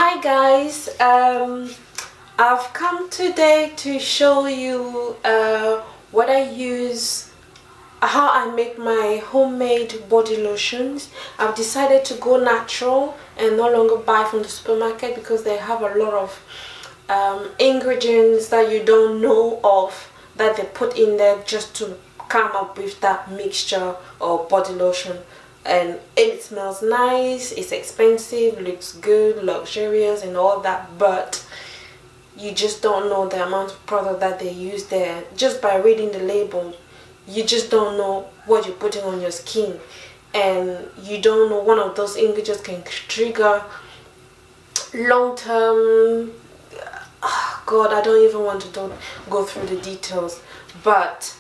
Hi guys, I've come today to show you what I use, how I make my homemade body lotions. I've decided to go natural and no longer buy from the supermarket because they have a lot of ingredients that you don't know of that they put in there just to come up with that mixture of body lotion. And it smells nice, it's expensive, looks good, luxurious and all that, but you just don't know the amount of product that they use there. Just by reading the label, you just don't know what you're putting on your skin, and you don't know one of those ingredients can trigger long-term, God, I don't even want to go through the details, but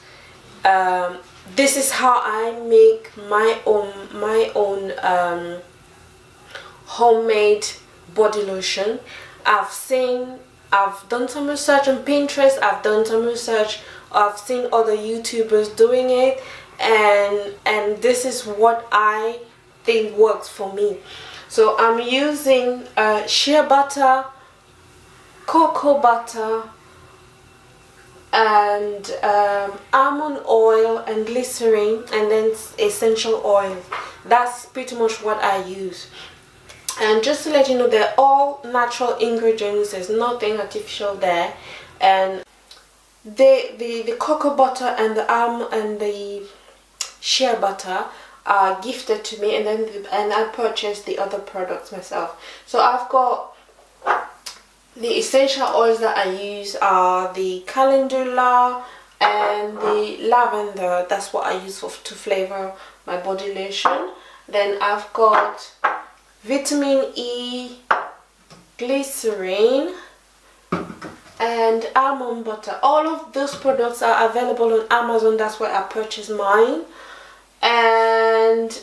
this is how I make my own homemade body lotion. I've done some research on Pinterest, I've done some research, I've seen other YouTubers doing it, and this is what I think works for me. So I'm using shea butter, cocoa butter, and almond oil and glycerin, and then essential oil. That's pretty much what I use. And just to let you know, they're all natural ingredients, there's nothing artificial there. And the cocoa butter and the almond and the shea butter are gifted to me, and I purchased the other products myself. So I've got the essential oils that I use are the calendula and the lavender. That's what I use to flavor my body lotion. Then I've got vitamin E, glycerin, and almond butter. All of those products are available on Amazon. That's where I purchased mine. And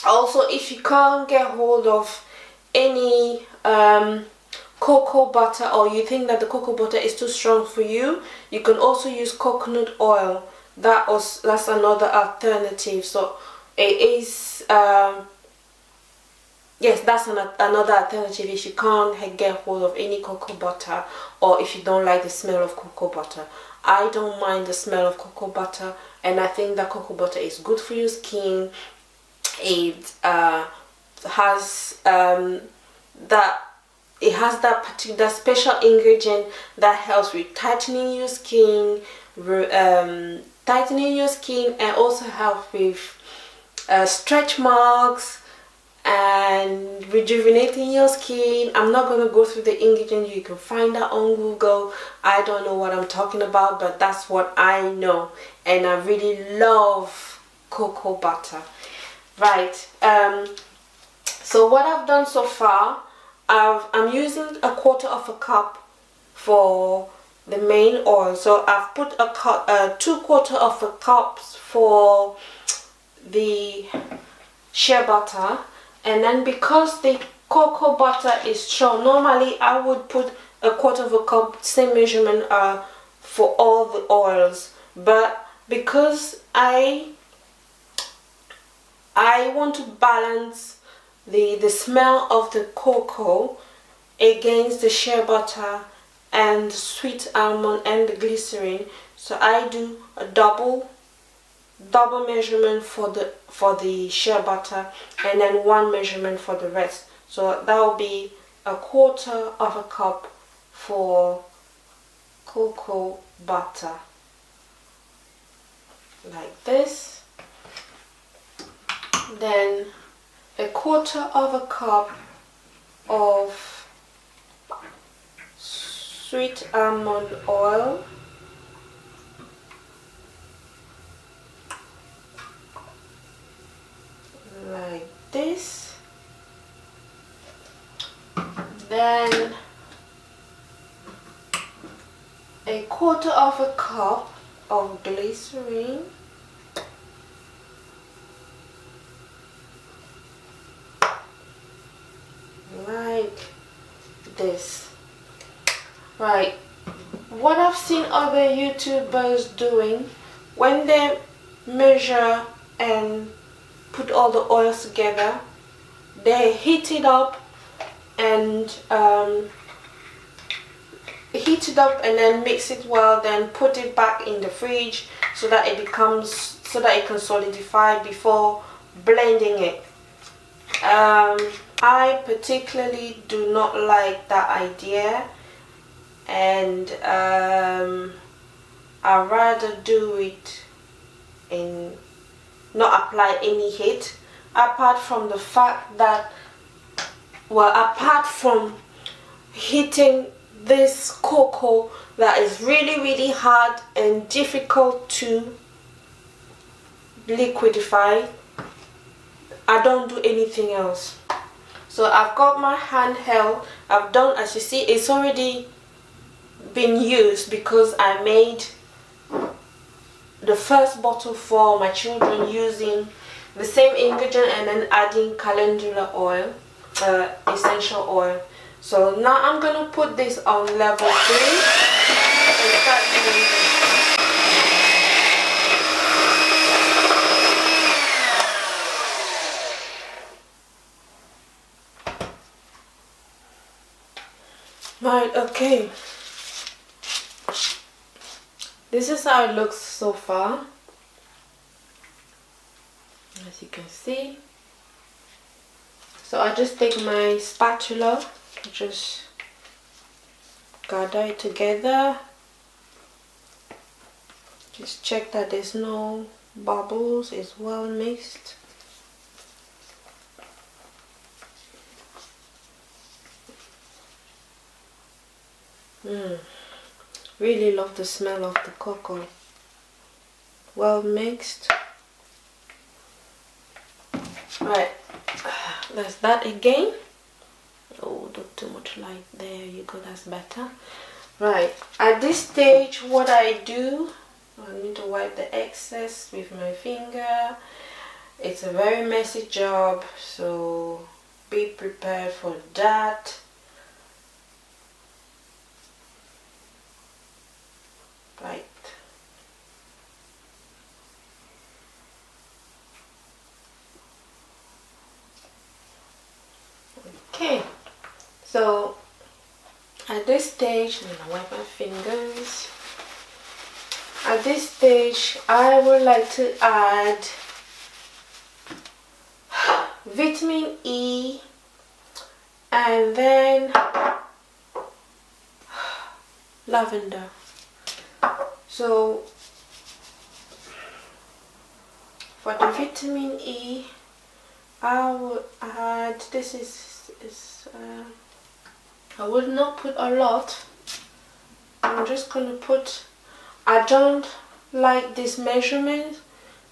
also, if you can't get hold of any cocoa butter, or you think that the cocoa butter is too strong for you, you can also use coconut oil. That's another alternative. So it is yes, that's another alternative if you can't get hold of any cocoa butter, or if you don't like the smell of cocoa butter. I don't mind the smell of cocoa butter, and I think that cocoa butter is good for your skin. It has that particular special ingredient that helps with tightening your skin, and also helps with stretch marks and rejuvenating your skin. I'm not going to go through the ingredients, you can find that on Google. I don't know what I'm talking about, but that's what I know, and I really love cocoa butter. Right, so what I've done so far, I'm using 1/4 cup for the main oil. So I've put 2/4 cups for the shea butter, and then because the cocoa butter is strong, normally I would put 1/4 cup, same measurement for all the oils, but because I want to balance the smell of the cocoa against the shea butter and the sweet almond and the glycerin, so I do a double measurement for the shea butter, and then one measurement for the rest. So that will be 1/4 cup for cocoa butter, like this. Then 1/4 cup of sweet almond oil, like this. Then 1/4 cup of glycerin, like this. Right, what I've seen other YouTubers doing, when they measure and put all the oils together, they heat it up and heat it up and then mix it well, then put it back in the fridge so that it can solidify before blending it. I particularly do not like that idea, and I'd rather do it in not apply any heat, apart from the fact that, well, apart from heating this cocoa that is really hard and difficult to liquidify, I don't do anything else. So I've got my handheld. I've done, as you see, it's already been used because I made the first bottle for my children using the same ingredient and then adding calendula oil, essential oil. So now I'm gonna put this on level 3 and start doing this. Right, okay. This is how it looks so far, as you can see. So I just take my spatula, just gather it together, just check that there's no bubbles, it's well mixed. Really love the smell of the cocoa. Well mixed. Right, that's that again. Oh, not too much light. There you go, that's better. Right, at this stage what I do, I need to wipe the excess with my finger. It's a very messy job, so be prepared for that. Right. Okay, so at this stage, I'm gonna wipe my fingers. At this stage, I would like to add vitamin E and then lavender. So for the vitamin E, I would add, this is I would not put a lot. I'm just gonna put, I don't like this measurement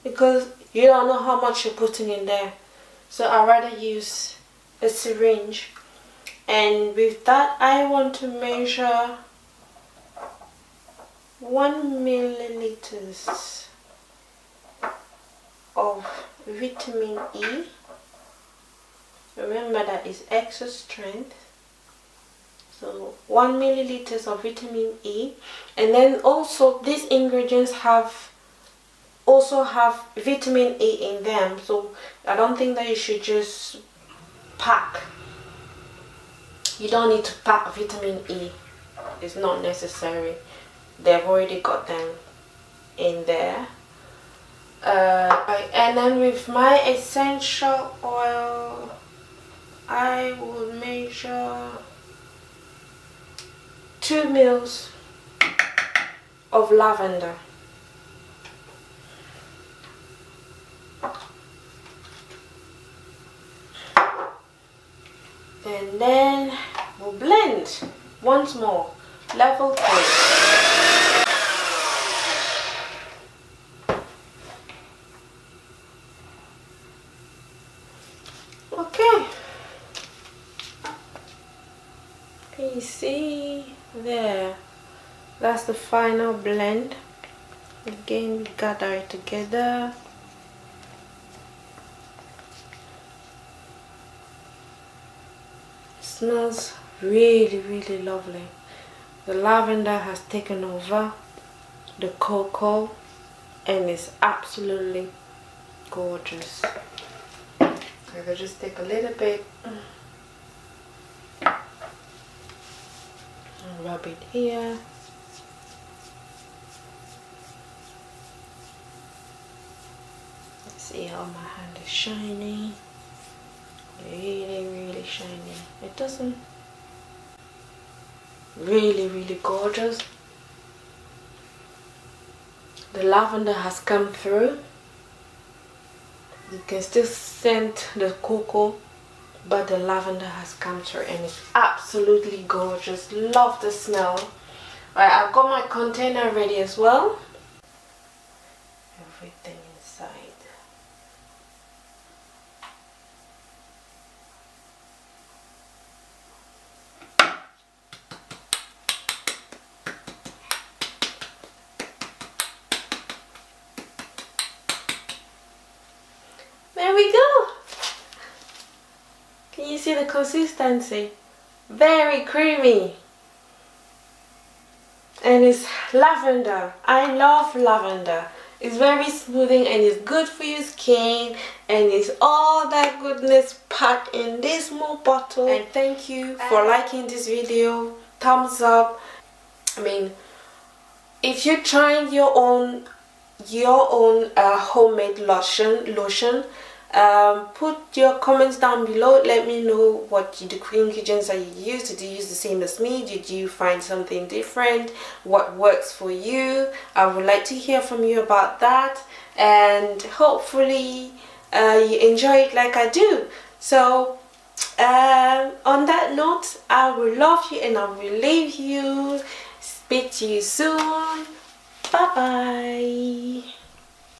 because you don't know how much you're putting in there, so I'd rather use a syringe. And with that, I want to measure 1 milliliters of vitamin E. Remember that is extra strength. So 1 milliliters of vitamin E, and then also these ingredients also have vitamin E in them. So I don't think that you should just pack. You don't need to pack vitamin E. It's not necessary. They've already got them in there. And then with my essential oil, I will measure 2 mils of lavender. And then we'll blend once more, level 3. Okay, can you see there? That's the final blend. Again, we gather it together. It smells really lovely. The lavender has taken over the cocoa and it's absolutely gorgeous. I could just take a little bit bit here. Let's see how my hand is shiny. Really shiny. It doesn't really gorgeous. The lavender has come through. You can still scent the cocoa, but the lavender has come through and it's absolutely gorgeous. Love the smell. Alright, I've got my container ready as well. Everything inside. There we go. Can you see the consistency? Very creamy. And it's lavender. I love lavender. It's very smoothing and it's good for your skin, and it's all that goodness packed in this small bottle. And thank you for liking this video. Thumbs up. I mean, if you're trying your own homemade lotion, put your comments down below. Let me know what the ingredients that you use. Did you use the same as me? Did you find something different? What works for you? I would like to hear from you about that, and hopefully you enjoy it like I do. So on that note, I will love you and I will leave you. Speak to you soon. Bye bye.